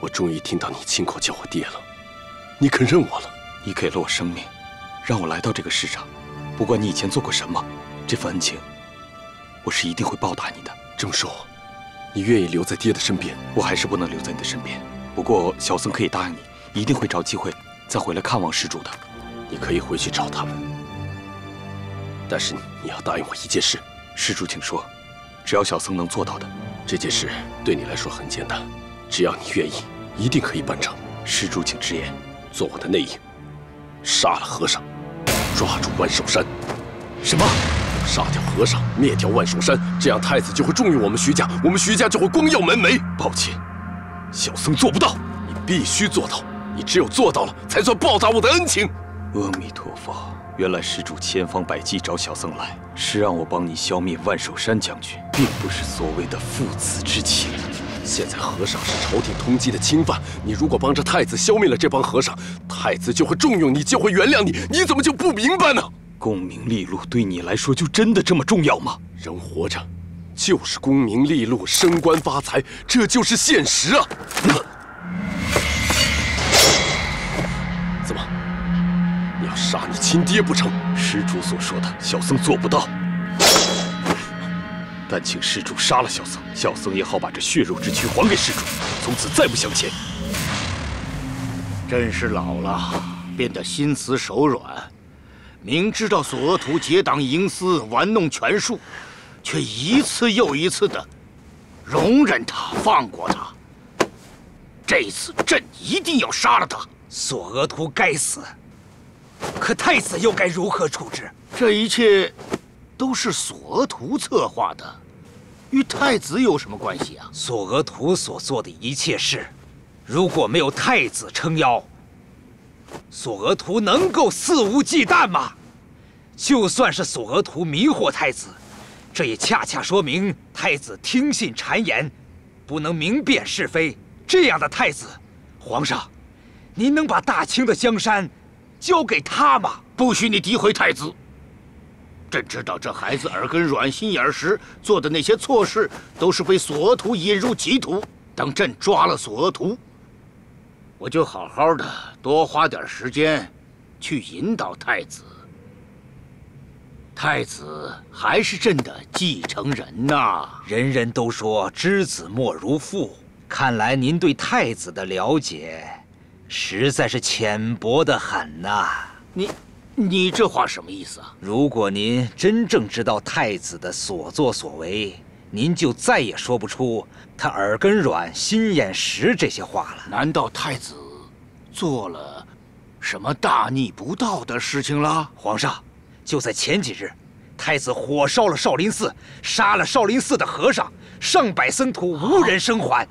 我终于听到你亲口叫我爹了，你肯认我了。你给了我生命，让我来到这个世上。不管你以前做过什么，这份恩情，我是一定会报答你的。这么说，你愿意留在爹的身边？我还是不能留在你的身边。不过小僧可以答应你，一定会找机会再回来看望施主的。你可以回去找他们，但是你要答应我一件事。施主，请说，只要小僧能做到的。这件事对你来说很简单，只要你愿意，一定可以办成。施主，请直言。做我的内应，杀了和尚，抓住万寿山。什么？杀掉和尚，灭掉万寿山，这样太子就会重用我们徐家，我们徐家就会光耀门楣。抱歉，小僧做不到。你必须做到，你只有做到了，才算报答我的恩情。阿弥陀佛，原来施主千方百计找小僧来，是让我帮你消灭万寿山将军，并不是所谓的父子之情。现在和尚是朝廷通缉的钦犯，你如果帮着太子消灭了这帮和尚，太子就会重用你，就会原谅你。你怎么就不明白呢？功名利禄对你来说就真的这么重要吗？人活着，就是功名利禄、升官发财，这就是现实啊！怎么，你要杀你亲爹不成？施主所说的，小僧做不到。但请施主杀了小僧，小僧也好把这血肉之躯还给施主，从此再不相欠。真是老了，变得心慈手软。明知道索额图结党营私、玩弄权术，却一次又一次的容忍他、放过他。这一次，朕一定要杀了他。索额图该死，可太子又该如何处置？这一切都是索额图策划的，与太子有什么关系啊？索额图所做的一切事，如果没有太子撑腰，索额图能够肆无忌惮吗？就算是索额图迷惑太子，这也恰恰说明太子听信谗言，不能明辨是非。这样的太子，皇上，您能把大清的江山交给他吗？不许你诋毁太子！朕知道这孩子耳根软、心眼实，做的那些错事，都是被索额图引入歧途。等朕抓了索额图，我就好好的多花点时间，去引导太子。太子还是朕的继承人呐。人人都说知子莫如父，看来您对太子的了解，实在是浅薄得很呐。你这话什么意思啊？如果您真正知道太子的所作所为，您就再也说不出他耳根软、心眼实这些话了。难道太子做了什么大逆不道的事情了？皇上，就在前几日，太子火烧了少林寺，杀了少林寺的和尚，上百僧徒无人生还。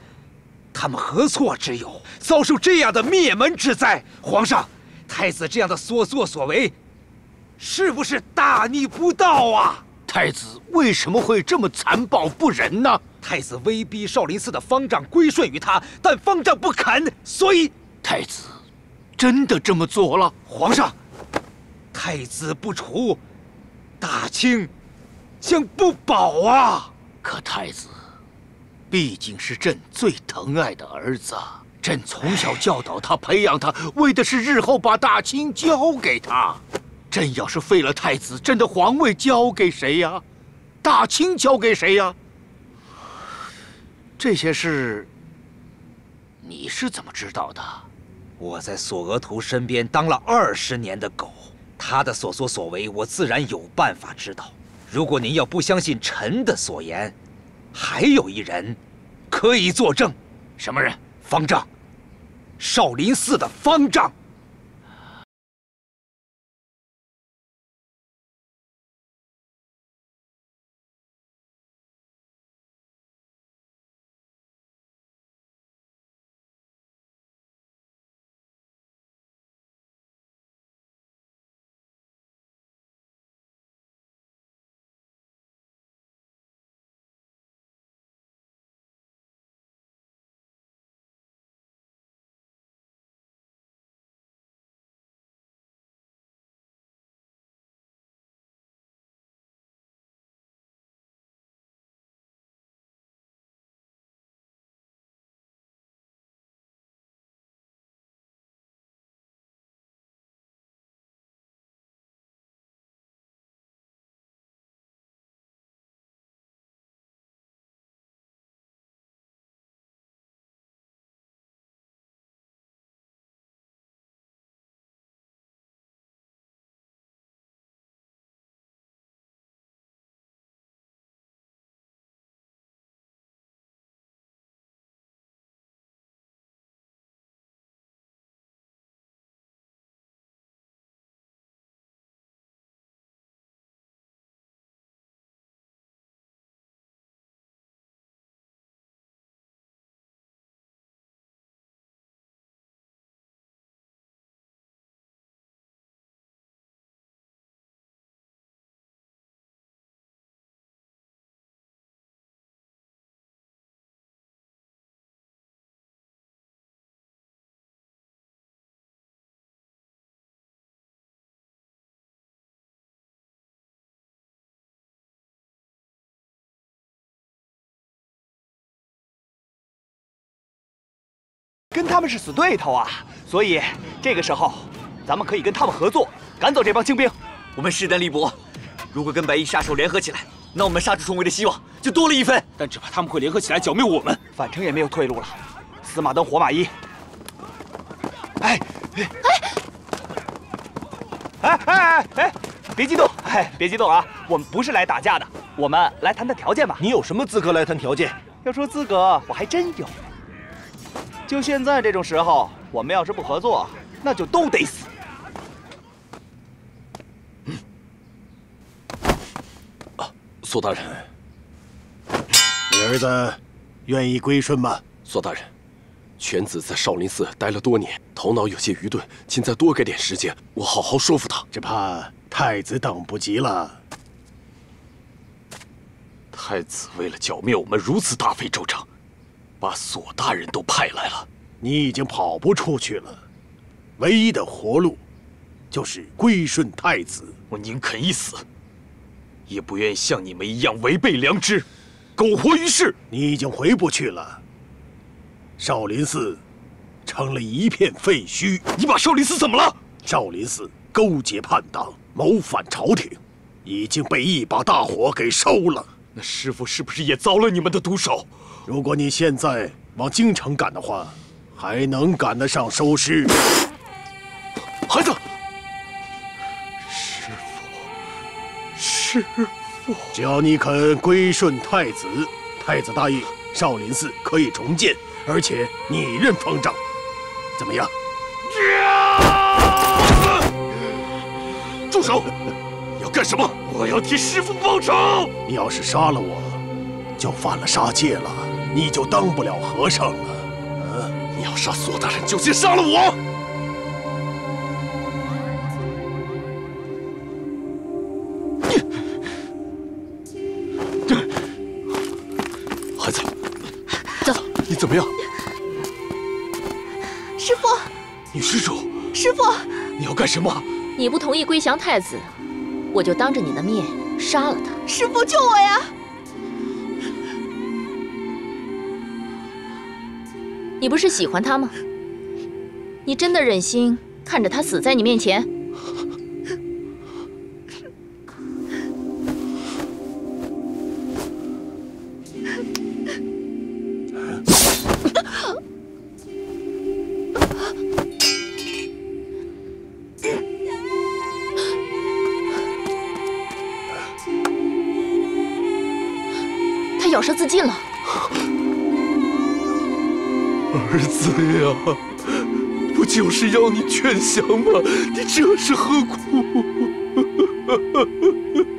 他们何错之有，遭受这样的灭门之灾？皇上，太子这样的所作所为，是不是大逆不道啊？太子为什么会这么残暴不仁呢？太子威逼少林寺的方丈归顺于他，但方丈不肯，所以太子真的这么做了？皇上，太子不除，大清将不保啊！可太子毕竟是朕最疼爱的儿子，朕从小教导他、培养他，为的是日后把大清交给他。朕要是废了太子，朕的皇位交给谁呀？大清交给谁呀？这些事你是怎么知道的？我在索额图身边当了20年的狗，他的所作所为，我自然有办法知道。如果您要不相信臣的所言，还有一人可以作证。什么人？方丈，少林寺的方丈。跟他们是死对头啊，所以这个时候咱们可以跟他们合作，赶走这帮清兵。我们势单力薄，如果跟白衣杀手联合起来，那我们杀出重围的希望就多了一分。但只怕他们会联合起来剿灭我们，反正也没有退路了。司马登、火马一，别激动，别激动啊！我们不是来打架的，我们来谈谈条件吧。你有什么资格来谈条件？要说资格，我还真有。就现在这种时候，我们要是不合作，那就都得死。索大人，你儿子愿意归顺吗？索大人，犬子在少林寺待了多年，头脑有些愚钝，请再多给点时间，我好好说服他。只怕太子等不及了。太子为了剿灭我们如此大费周章，把索大人都派来了。你已经跑不出去了，唯一的活路就是归顺太子。我宁肯一死，也不愿像你们一样违背良知，苟活于世。你已经回不去了，少林寺成了一片废墟。你把少林寺怎么了？少林寺勾结叛党，谋反朝廷，已经被一把大火给烧了。那师父是不是也遭了你们的毒手？如果你现在往京城赶的话，还能赶得上收尸。孩子，师父，只要你肯归顺太子，太子答应，少林寺可以重建，而且你任方丈，怎么样？住手！你要干什么？我要替师父报仇！你要是杀了我，就犯了杀戒了，你就当不了和尚了。你要杀索大人，就先杀了我！孩子，走，你怎么样？师父，女施主，师父，你要干什么？你不同意归降太子，我就当着你的面杀了他。师父，救我呀！你不是喜欢他吗？你真的忍心看着他死在你面前？他咬舌自尽了。儿子呀，不就是要你劝降吗？你这是何苦？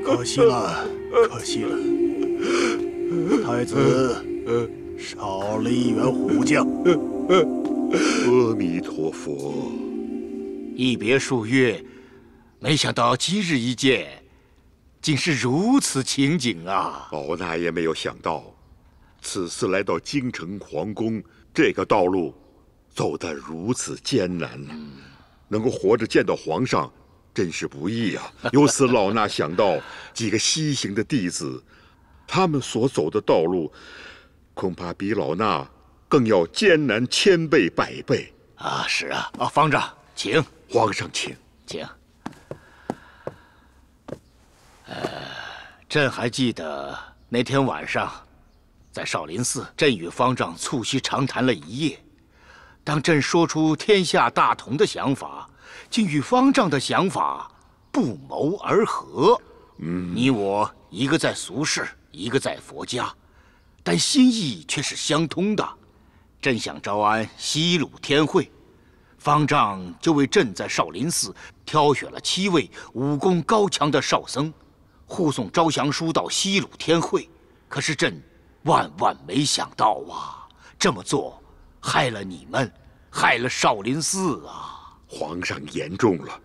可惜了，可惜了，太子少了一员虎将。阿弥陀佛。一别数月，没想到今日一见，竟是如此情景啊！老衲也没有想到，此次来到京城皇宫，这个道路走得如此艰难呢。能够活着见到皇上，真是不易啊！由此老衲想到几个西行的弟子，他们所走的道路，恐怕比老衲更要艰难千倍百倍啊！是啊，方丈，请。皇上请。请。朕还记得那天晚上，在少林寺，朕与方丈促膝长谈了一夜。当朕说出天下大同的想法，竟与方丈的想法不谋而合。你我一个在俗世，一个在佛家，但心意却是相通的。朕想招安西鲁天会，方丈就为朕在少林寺挑选了7位武功高强的少僧，护送招降书到西鲁天会。可是朕万万没想到啊，这么做害了你们，害了少林寺啊！皇上言重了，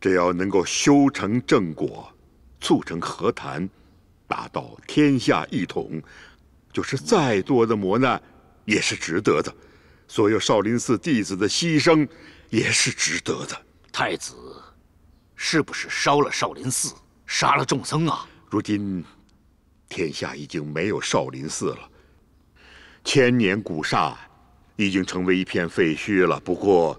只要能够修成正果，促成和谈，达到天下一统，就是再多的磨难也是值得的。所有少林寺弟子的牺牲也是值得的。太子是不是烧了少林寺，杀了众僧啊？如今天下已经没有少林寺了，千年古刹已经成为一片废墟了。不过，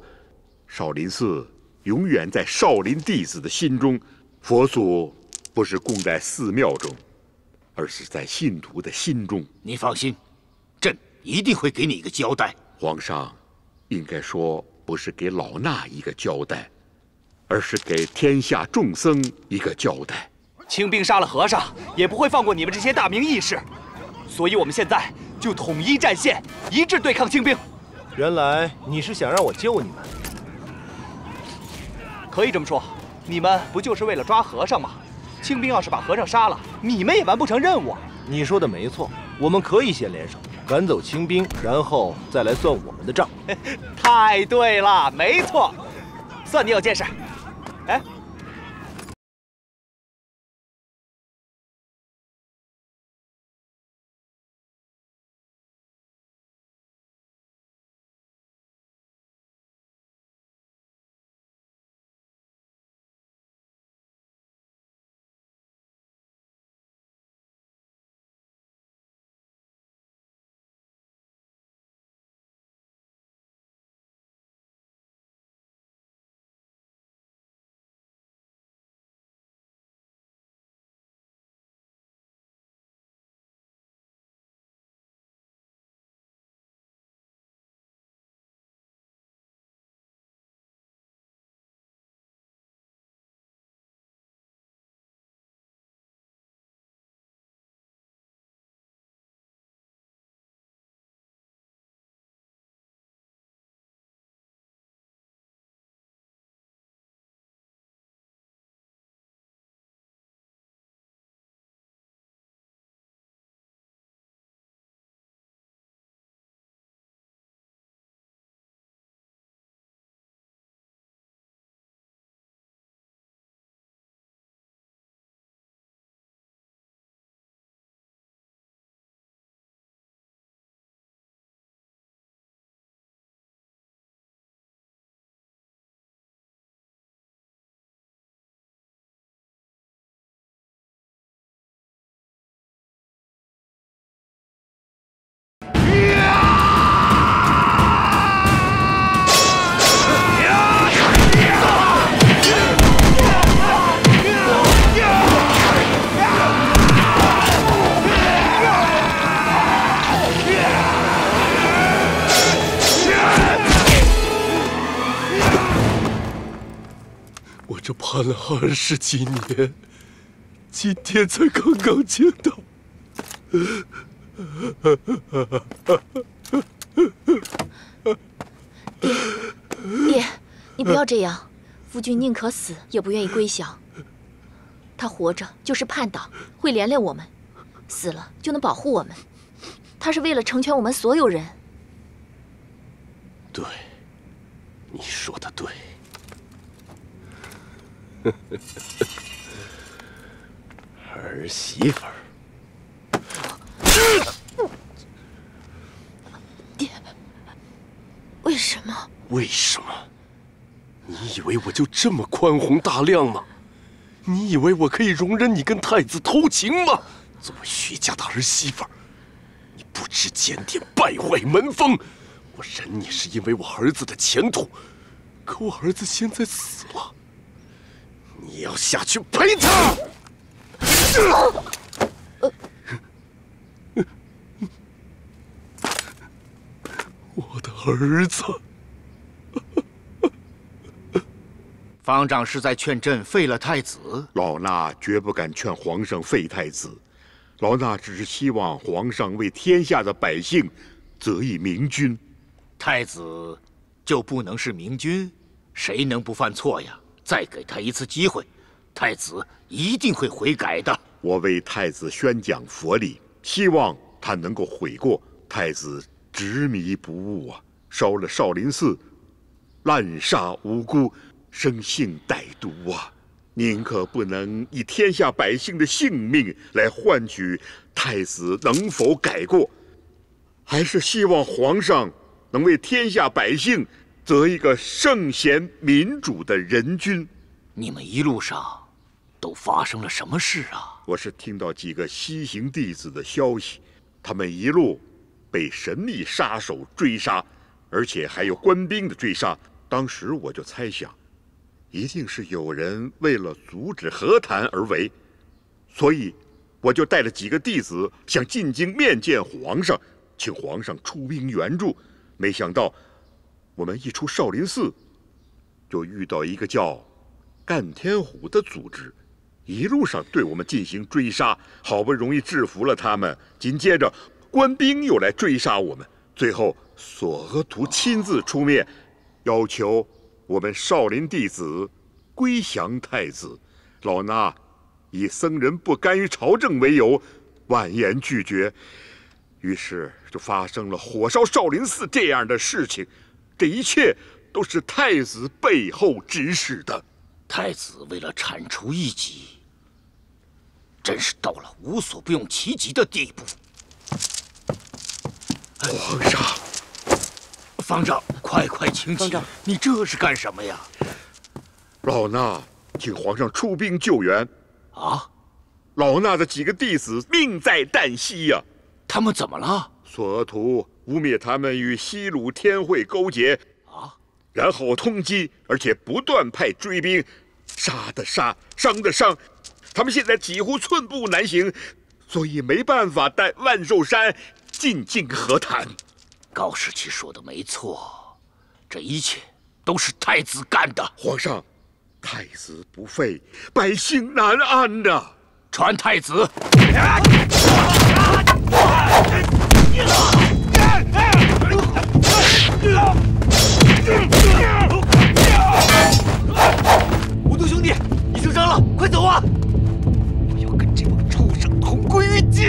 少林寺永远在少林弟子的心中，佛祖不是供在寺庙中，而是在信徒的心中。你放心，朕一定会给你一个交代。皇上，应该说不是给老衲一个交代，而是给天下众僧一个交代。清兵杀了和尚，也不会放过你们这些大明义士，所以我们现在就统一战线，一致对抗清兵。原来你是想让我救你们？可以这么说，你们不就是为了抓和尚吗？清兵要是把和尚杀了，你们也完不成任务。你说的没错，我们可以先联手赶走清兵，然后再来算我们的账。太对了，没错，算你有见识。哎。这盼了20几年，今天才刚刚见到。爹，你不要这样。夫君宁可死，也不愿意归降。他活着就是叛党，会连累我们；死了就能保护我们。他是为了成全我们所有人。对，你说的对。儿媳妇儿。爹，为什么？为什么？你以为我就这么宽宏大量吗？你以为我可以容忍你跟太子偷情吗？作为徐家的儿媳妇儿，你不知检点，败坏门风。我忍你是因为我儿子的前途，可我儿子现在死了，你要下去陪他。我的儿子。方丈是在劝朕废了太子？老衲绝不敢劝皇上废太子，老衲只是希望皇上为天下的百姓择一明君。太子就不能是明君？谁能不犯错呀？再给他一次机会，太子一定会悔改的。我为太子宣讲佛理，希望他能够悔过。太子执迷不悟啊，烧了少林寺，滥杀无辜，生性歹毒啊！您可不能以天下百姓的性命来换取太子能否改过，还是希望皇上能为天下百姓择一个圣贤民主的人君。你们一路上都发生了什么事啊？我是听到几个西行弟子的消息，他们一路被神秘杀手追杀，而且还有官兵的追杀。当时我就猜想，一定是有人为了阻止和谈而为，所以我就带了几个弟子想进京面见皇上，请皇上出兵援助。没想到我们一出少林寺，就遇到一个叫干天虎的组织，一路上对我们进行追杀，好不容易制服了他们，紧接着官兵又来追杀我们，最后索额图亲自出面，要求我们少林弟子归降太子。老衲以僧人不甘于朝政为由，婉言拒绝。于是就发生了火烧少林寺这样的事情。这一切都是太子背后指使的。太子为了铲除异己，真是到了无所不用其极的地步。皇上，方丈，快请起！你这是干什么呀？老衲请皇上出兵救援。啊！老衲的几个弟子命在旦夕呀！他们怎么了？索额图污蔑他们与西鲁天会勾结啊，然后通缉，而且不断派追兵，杀的杀，伤的伤，他们现在几乎寸步难行，所以没办法带万寿山进京和谈。高士奇说的没错，这一切都是太子干的。皇上，太子不废，百姓难安呐！传太子。无毒兄弟，你受伤了，快走啊！我要跟这帮畜生同归于尽！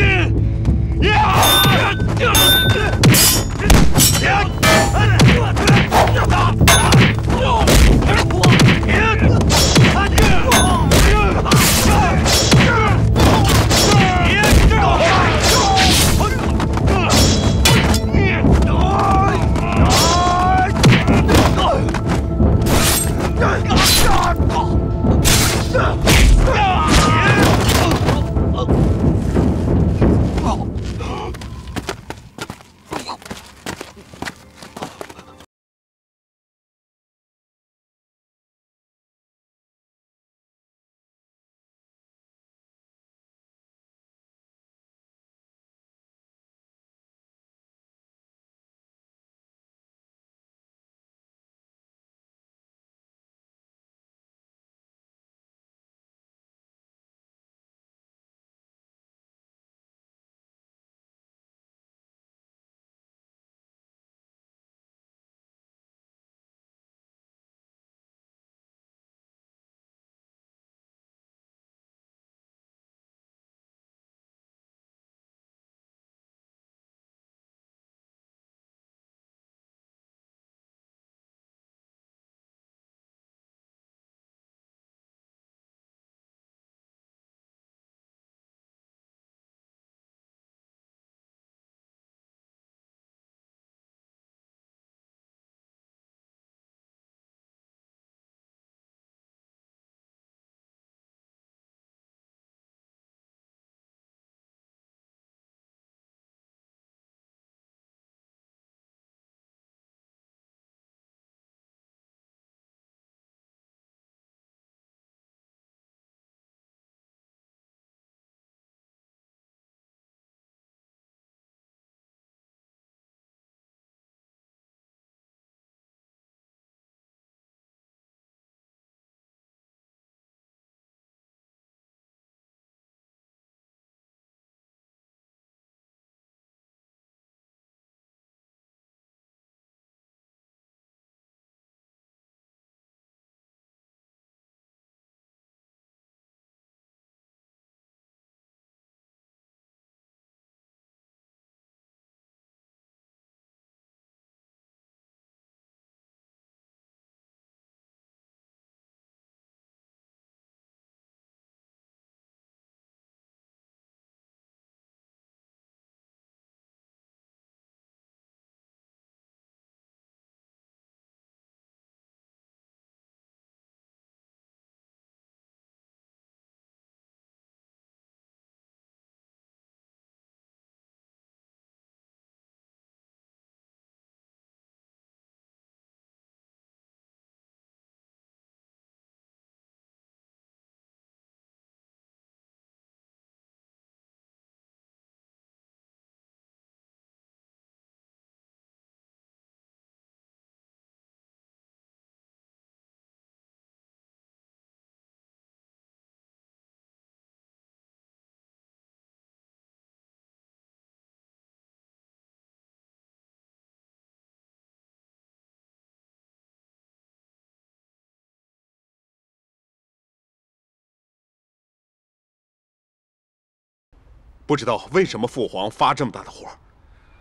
不知道为什么父皇发这么大的火，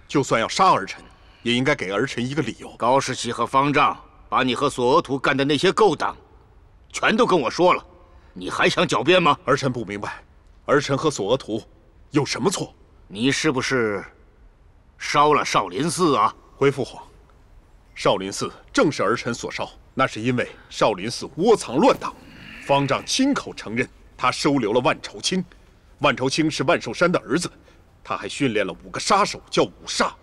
就算要杀儿臣，也应该给儿臣一个理由。高士奇和方丈把你和索额图干的那些勾当，全都跟我说了，你还想狡辩吗？儿臣不明白，儿臣和索额图有什么错？你是不是烧了少林寺啊？回父皇，少林寺正是儿臣所烧，那是因为少林寺窝藏乱党。方丈亲口承认，他收留了万酬清。万酬清是万寿山的儿子，他还训练了5个杀手，叫五煞。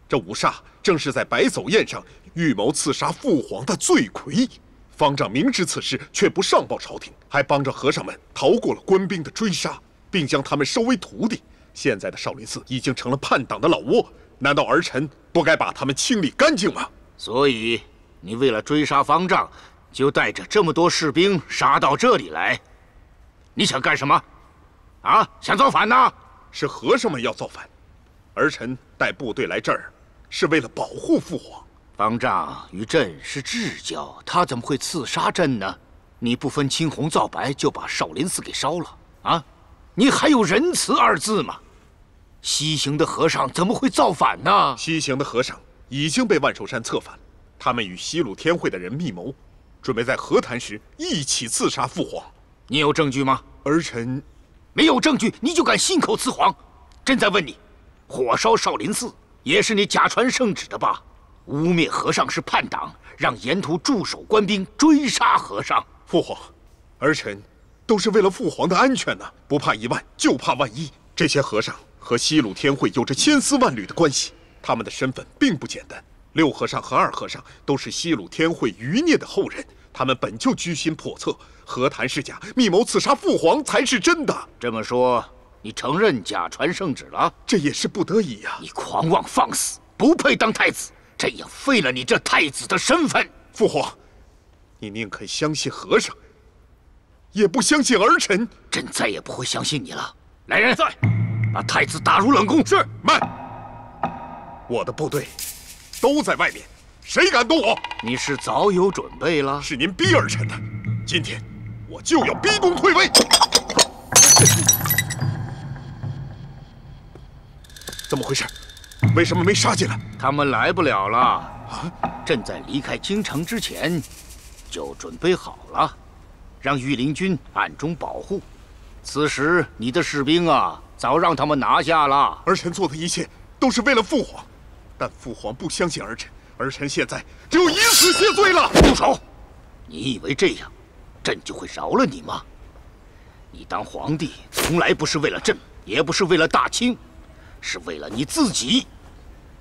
这五煞正是在白叟宴上预谋刺杀父皇的罪魁。方丈明知此事，却不上报朝廷，还帮着和尚们逃过了官兵的追杀，并将他们收为徒弟。现在的少林寺已经成了叛党的老窝，难道儿臣不该把他们清理干净吗？所以你为了追杀方丈，就带着这么多士兵杀到这里来，你想干什么？啊，想造反呐？是和尚们要造反，儿臣带部队来这儿，是为了保护父皇。方丈与朕是至交，他怎么会刺杀朕呢？你不分青红皂白就把少林寺给烧了啊？你还有仁慈2字吗？西行的和尚怎么会造反呢？西行的和尚已经被万寿山策反，他们与西鲁天会的人密谋，准备在和谈时一起刺杀父皇。你有证据吗？儿臣没有证据，你就敢信口雌黄？朕在问你，火烧少林寺也是你假传圣旨的吧？污蔑和尚是叛党，让沿途驻守官兵追杀和尚。父皇，儿臣都是为了父皇的安全呢，不怕1万，就怕万一。这些和尚和西鲁天会有着千丝万缕的关系，他们的身份并不简单。6和尚和2和尚都是西鲁天会余孽的后人，他们本就居心叵测，和谈是假，密谋刺杀父皇才是真的。这么说，你承认假传圣旨了？这也是不得已呀。你狂妄放肆，不配当太子，这样废了你这太子的身份。父皇，你宁肯相信和尚，也不相信儿臣。朕再也不会相信你了。来人，在，把太子打入冷宫。是。慢，我的部队都在外面，谁敢动我？你是早有准备了？是您逼儿臣的。今天我就要逼宫退位。怎么回事？为什么没杀进来？他们来不了了。啊！朕在离开京城之前就准备好了，让御林军暗中保护。此时你的士兵啊，早让他们拿下了。儿臣做的一切都是为了父皇，但父皇不相信儿臣，儿臣现在只有以死谢罪了。住手！你以为这样，朕就会饶了你吗？你当皇帝从来不是为了朕，也不是为了大清，是为了你自己。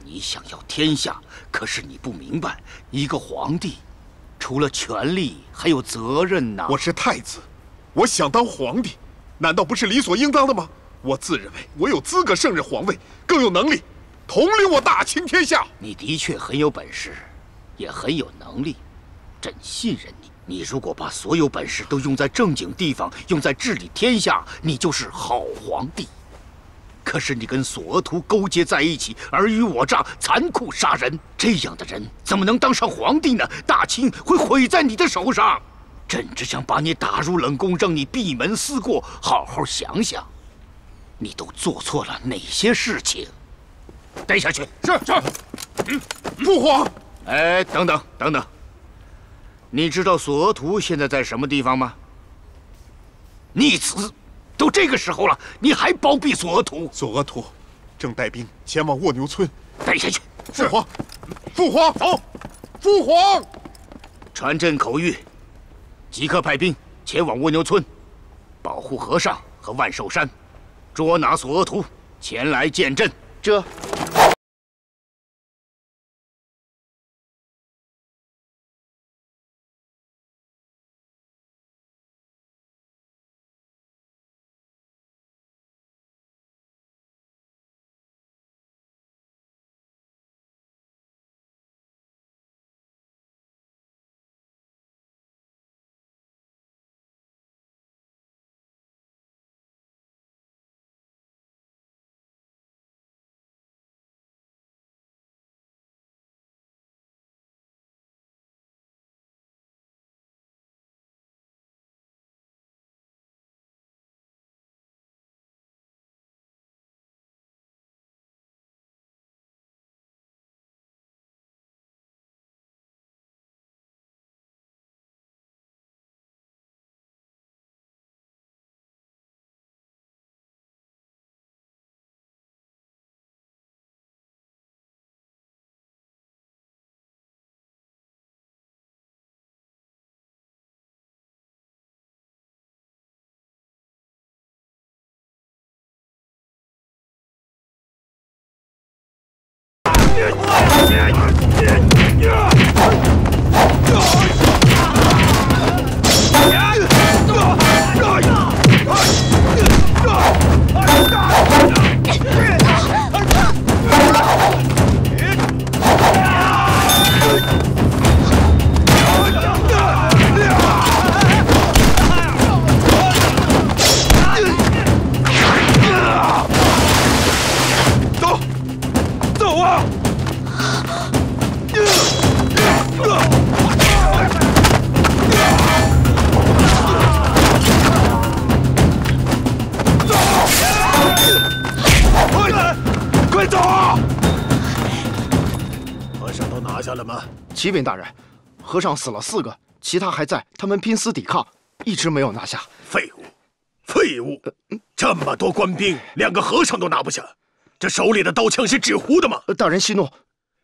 你想要天下，可是你不明白，一个皇帝除了权力还有责任呐。我是太子，我想当皇帝，难道不是理所应当的吗？我自认为我有资格胜任皇位，更有能力统领我大清天下。你的确很有本事，也很有能力，朕信任你。你如果把所有本事都用在正经地方，用在治理天下，你就是好皇帝。可是你跟索额图勾结在一起，尔虞我诈，残酷杀人，这样的人怎么能当上皇帝呢？大清会毁在你的手上。朕只想把你打入冷宫，让你闭门思过，好好想想，你都做错了哪些事情。带下去。是。父皇。哎，等等等等，你知道索额图现在在什么地方吗？逆子！都这个时候了，你还包庇索额图？索额图正带兵前往蜗牛村。带下去。父皇，父皇，走！父皇，传朕口谕，即刻派兵前往蜗牛村，保护和尚和万寿山，捉拿索额图，前来见朕。这。快走啊！和尚都拿下了吗？启禀大人，和尚死了4个，其他还在，他们拼死抵抗，一直没有拿下。废物，废物！这么多官兵，连个和尚都拿不下，这手里的刀枪是纸糊的吗？大人息怒，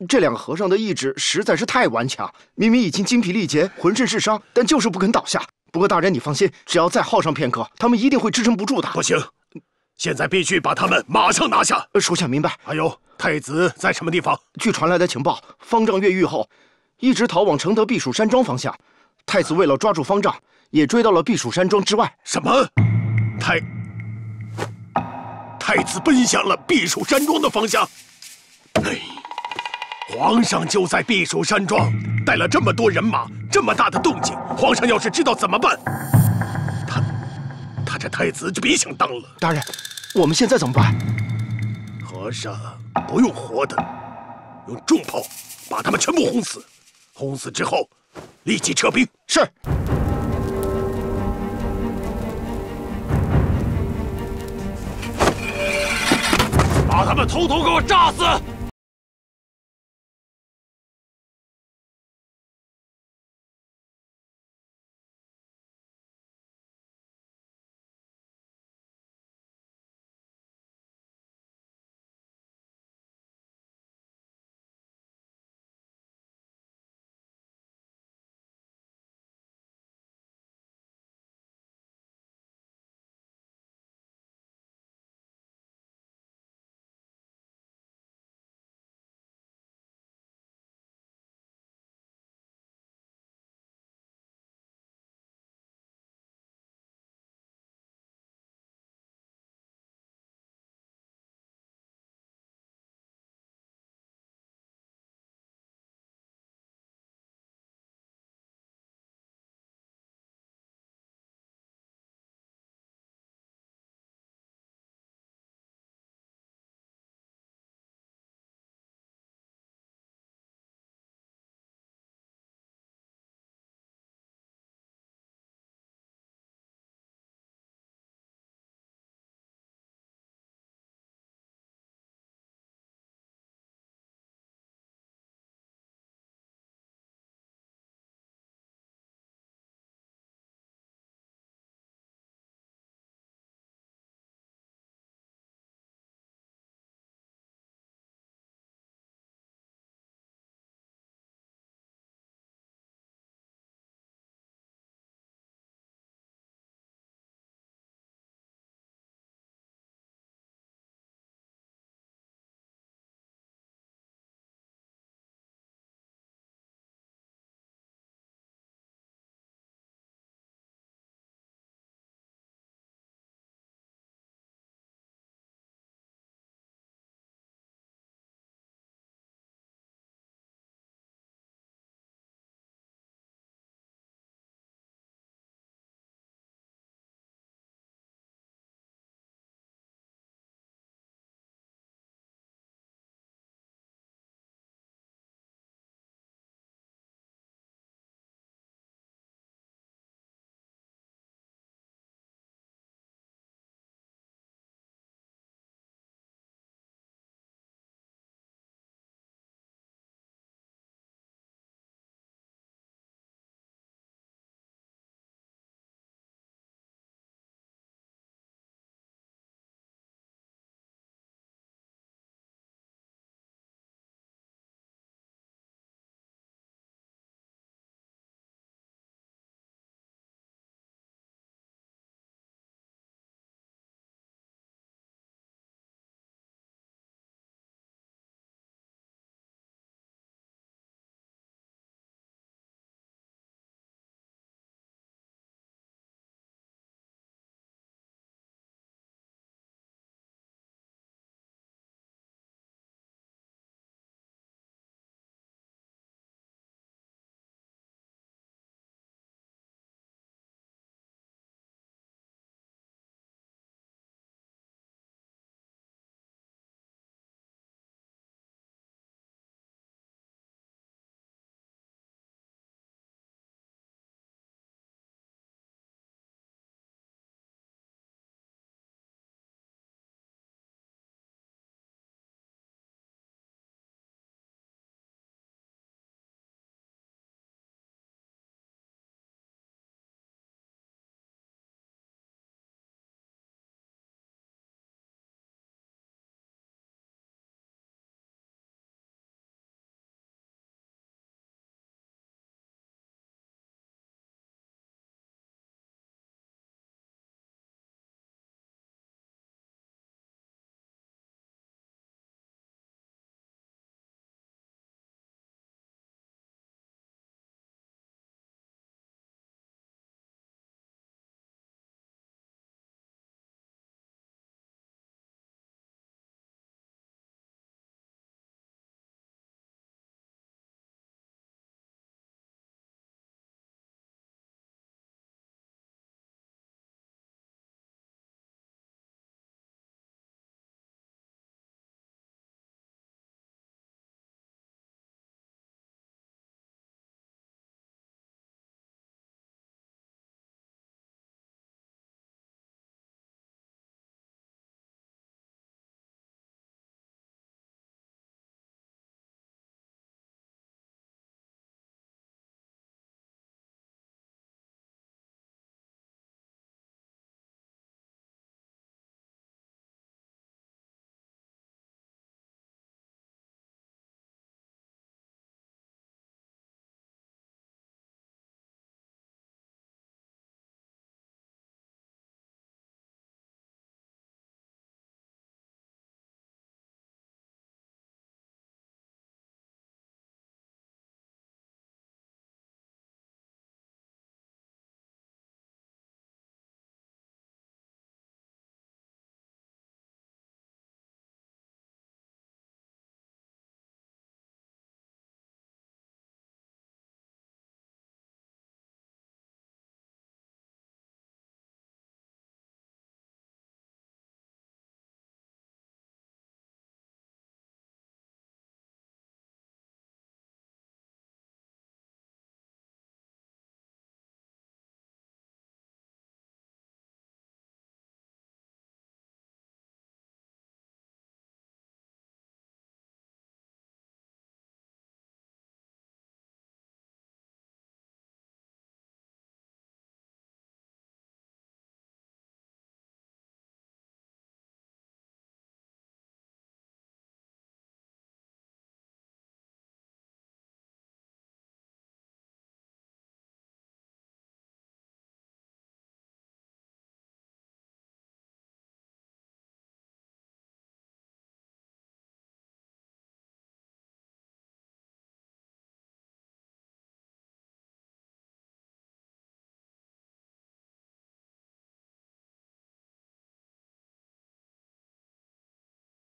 这2个和尚的意志实在是太顽强，明明已经精疲力竭，浑身是伤，但就是不肯倒下。不过大人你放心，只要再耗上片刻，他们一定会支撑不住的。不行，现在必须把他们马上拿下。属下明白。还有，太子在什么地方？据传来的情报，方丈越狱后，一直逃往承德避暑山庄方向。太子为了抓住方丈，也追到了避暑山庄之外。什么？太子奔向了避暑山庄的方向。哎，皇上就在避暑山庄，带了这么多人马，这么大的动静，皇上要是知道怎么办？他这太子就别想当了。大人，我们现在怎么办？和尚不用活的，用重炮把他们全部轰死。轰死之后，立即撤兵。是。把他们统统给我炸死！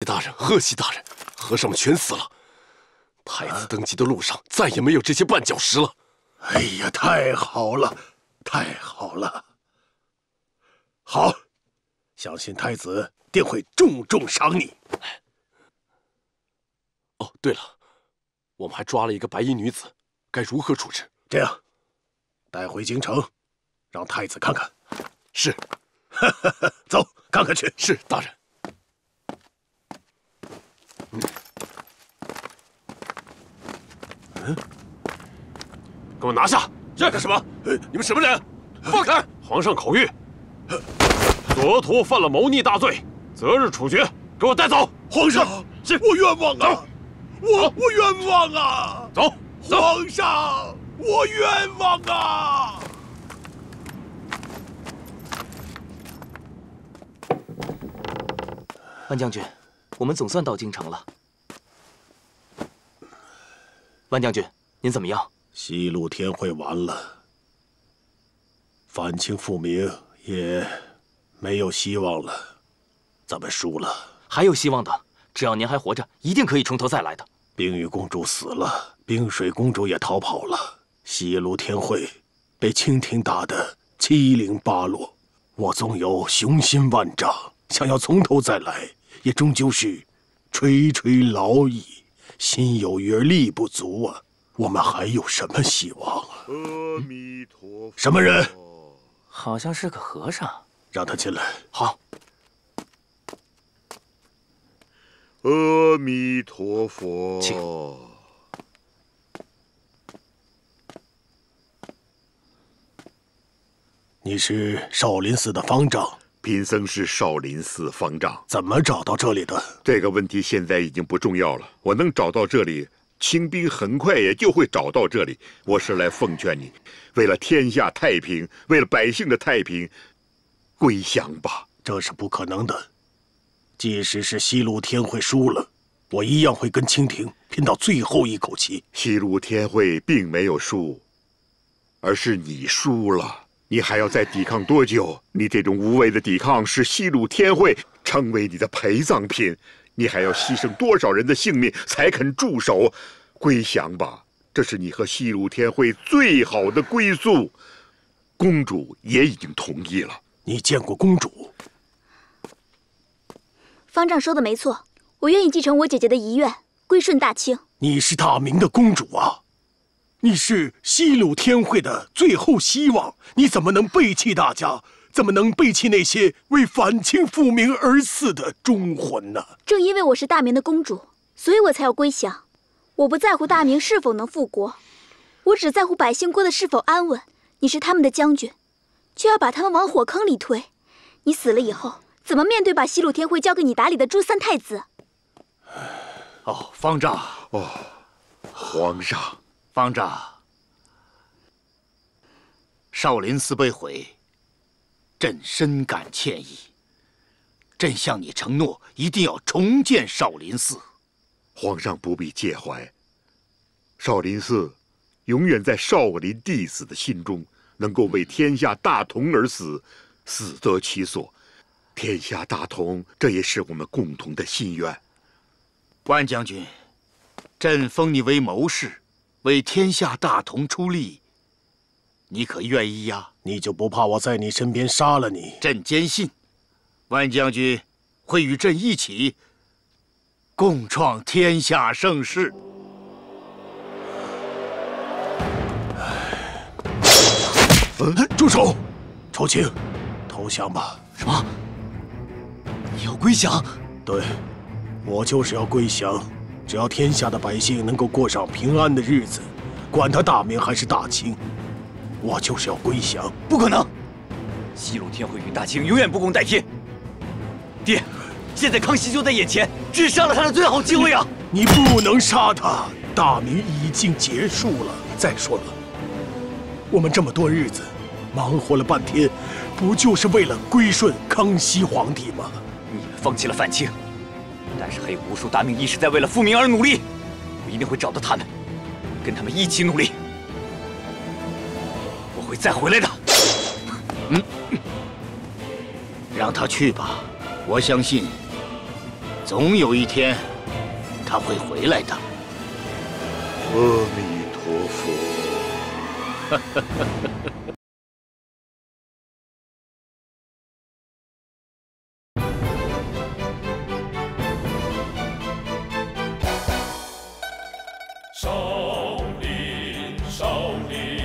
大人，贺喜大人，和尚们全死了。太子登基的路上再也没有这些绊脚石了。哎呀，太好了，太好了！好，相信太子定会重重赏你。哦，对了，我们还抓了一个白衣女子，该如何处置？这样，带回京城，让太子看看。是。走，看看去。是，大人。给我拿下！要干什么？你们什么人？放开！皇上口谕，索额图犯了谋逆大罪，择日处决，给我带走！皇上，我冤枉啊！我冤枉啊！走！皇上，我冤枉啊！万将军，我们总算到京城了。万将军，您怎么样？西路天会完了，反清复明也没有希望了，咱们输了。还有希望的，只要您还活着，一定可以从头再来的。冰玉公主死了，冰水公主也逃跑了，西路天会被清廷打得七零八落。我纵有雄心万丈，想要从头再来，也终究是垂垂老矣，心有余而力不足啊！我们还有什么希望啊？阿弥陀佛。什么人？好像是个和尚。让他进来。好。阿弥陀佛。请。你是少林寺的方丈。贫僧是少林寺方丈。怎么找到这里的？这个问题现在已经不重要了。我能找到这里，清兵很快也就会找到这里。我是来奉劝你，为了天下太平，为了百姓的太平，归降吧。这是不可能的。即使是西路天会输了，我一样会跟清廷拼到最后一口气。西路天会并没有输，而是你输了。你还要再抵抗多久？你这种无谓的抵抗，使西路天会成为你的陪葬品。你还要牺牲多少人的性命才肯住手？归降吧，这是你和西路天会最好的归宿。公主也已经同意了。你见过公主？方丈说的没错，我愿意继承我姐姐的遗愿，归顺大清。你是大明的公主啊！你是西路天会的最后希望，你怎么能背弃大家？怎么能背弃那些为反清复明而死的忠魂呢？正因为我是大明的公主，所以我才要归降。我不在乎大明是否能复国，我只在乎百姓过得是否安稳。你是他们的将军，却要把他们往火坑里推。你死了以后，怎么面对把西路天会交给你打理的朱三太子？哦，方丈。哦，皇上。方丈，少林寺被毁，朕深感歉意。朕向你承诺，一定要重建少林寺。皇上不必介怀，少林寺永远在少林弟子的心中，能够为天下大同而死，死得其所。天下大同，这也是我们共同的心愿。万将军，朕封你为谋士。为天下大同出力，你可愿意呀？你就不怕我在你身边杀了你？朕坚信，万将军会与朕一起共创天下盛世。住手！仇清，投降吧。什么？你要归降？对，我就是要归降。只要天下的百姓能够过上平安的日子，管他大明还是大清，我就是要归降。不可能！西路天会与大清永远不共戴天。爹，现在康熙就在眼前，这是杀了他的最好机会啊！你不能杀他，大明已经结束了。再说了，我们这么多日子忙活了半天，不就是为了归顺康熙皇帝吗？你们放弃了反清。但是还有无数大明义士在为了复明而努力，我一定会找到他们，跟他们一起努力。我会再回来的。让他去吧，我相信，总有一天他会回来的。阿弥陀佛。少林，少林，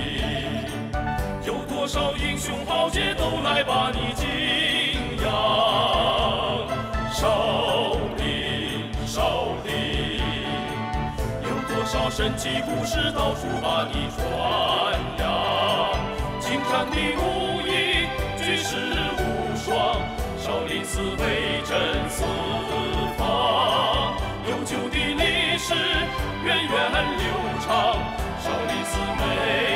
有多少英雄豪杰都来把你敬仰。少林，少林，有多少神奇故事到处把你传扬。精湛的武艺，举世无双，少林寺威震四方，悠久的历史源远流长，少林寺美。